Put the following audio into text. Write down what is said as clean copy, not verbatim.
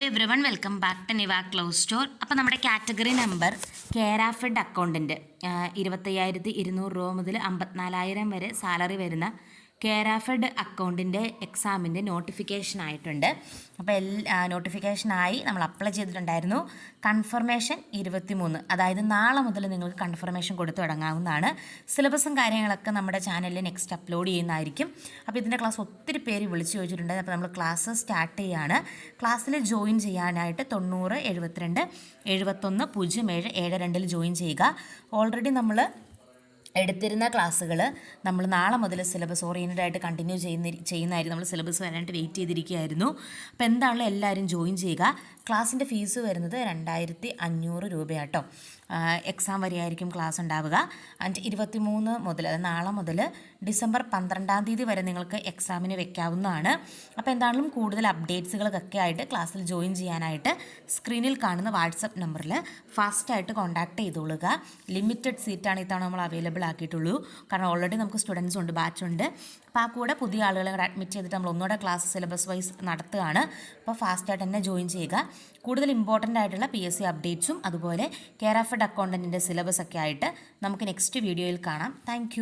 Everyone welcome back to Niva close store. അപ്പോൾ നമ്മുടെ category number Kerafed accountant 25,200 മുതൽ 54,000 വരെ സാലറി വരുന്ന കേരാഫെഡ് അക്കൗണ്ടിൻ്റെ എക്സാമിൻ്റെ നോട്ടിഫിക്കേഷൻ ആയിട്ടുണ്ട്. അപ്പോൾ നോട്ടിഫിക്കേഷനായി നമ്മൾ അപ്ലൈ ചെയ്തിട്ടുണ്ടായിരുന്നു. കൺഫർമേഷൻ 23, അതായത് നാളെ മുതൽ നിങ്ങൾക്ക് കൺഫർമേഷൻ കൊടുത്തു തുടങ്ങാവുന്നതാണ്. സിലബസും കാര്യങ്ങളൊക്കെ നമ്മുടെ ചാനലിൽ നെക്സ്റ്റ് അപ്ലോഡ് ചെയ്യുന്നതായിരിക്കും. അപ്പോൾ ഇതിൻ്റെ ക്ലാസ് ഒത്തിരി പേര് വിളിച്ചു ചോദിച്ചിട്ടുണ്ട്. അപ്പോൾ നമ്മൾ ക്ലാസ് സ്റ്റാർട്ട് ചെയ്യുകയാണ്. ക്ലാസ്സിൽ ജോയിൻ ചെയ്യാനായിട്ട് 90 72 71 07 72 ജോയിൻ ചെയ്യുക. ഓൾറെഡി നമ്മൾ എടുത്തിരുന്ന ക്ലാസ്സുകൾ നമ്മൾ നാളെ മുതൽ സിലബസ് ഓറിയൻറ്റഡ് ആയിട്ട് കണ്ടിന്യൂ ചെയ്യുന്നതായിരിക്കും. നമ്മൾ സിലബസ് വരാനായിട്ട് വെയിറ്റ് ചെയ്തിരിക്കുകയായിരുന്നു. അപ്പോൾ എന്താണല്ലോ എല്ലാവരും ജോയിൻ ചെയ്യുക. ക്ലാസ്സിൻ്റെ ഫീസ് വരുന്നത് 2,500 രൂപയാട്ടോ. എക്സാം വരെയായിരിക്കും ക്ലാസ് ഉണ്ടാവുക. 23 മുതൽ, അതായത് നാളെ മുതൽ ഡിസംബർ 12 വരെ നിങ്ങൾക്ക് എക്സാമിന് വെക്കാവുന്നതാണ്. അപ്പോൾ എന്താണെങ്കിലും കൂടുതൽ അപ്ഡേറ്റ്സുകൾക്കൊക്കെ ആയിട്ട് ക്ലാസ്സിൽ ജോയിൻ ചെയ്യാനായിട്ട് സ്ക്രീനിൽ കാണുന്ന വാട്സപ്പ് നമ്പറിൽ ഫാസ്റ്റായിട്ട് കോൺടാക്ട് ചെയ്തോളുക. ലിമിറ്റഡ് സീറ്റാണ് ഇത്തവണ നമ്മൾ അവൈലബിൾ ആക്കിയിട്ടുള്ളൂ. കാരണം ഓൾറെഡി നമുക്ക് സ്റ്റുഡൻസ് ഉണ്ട്, ബാച്ചുണ്ട്. അപ്പോൾ ആ കൂടെ പുതിയ ആളുകളെ കൂടെ അഡ്മിറ്റ് ചെയ്തിട്ട് നമ്മൾ ഒന്നുകൂടെ ക്ലാസ് സിലബസ് വൈസ് നടത്തുകയാണ്. അപ്പോൾ ഫാസ്റ്റായിട്ട് തന്നെ ജോയിൻ ചെയ്യുക. കൂടുതൽ ഇമ്പോർട്ടൻ്റ് ആയിട്ടുള്ള PSC അപ്ഡേറ്റ്സും അതുപോലെ കേരാഫെഡ് അക്കൗണ്ടൻറ്റിൻ്റെ സിലബസ് ഒക്കെ ആയിട്ട് നമുക്ക് നെക്സ്റ്റ് വീഡിയോയിൽ കാണാം. താങ്ക്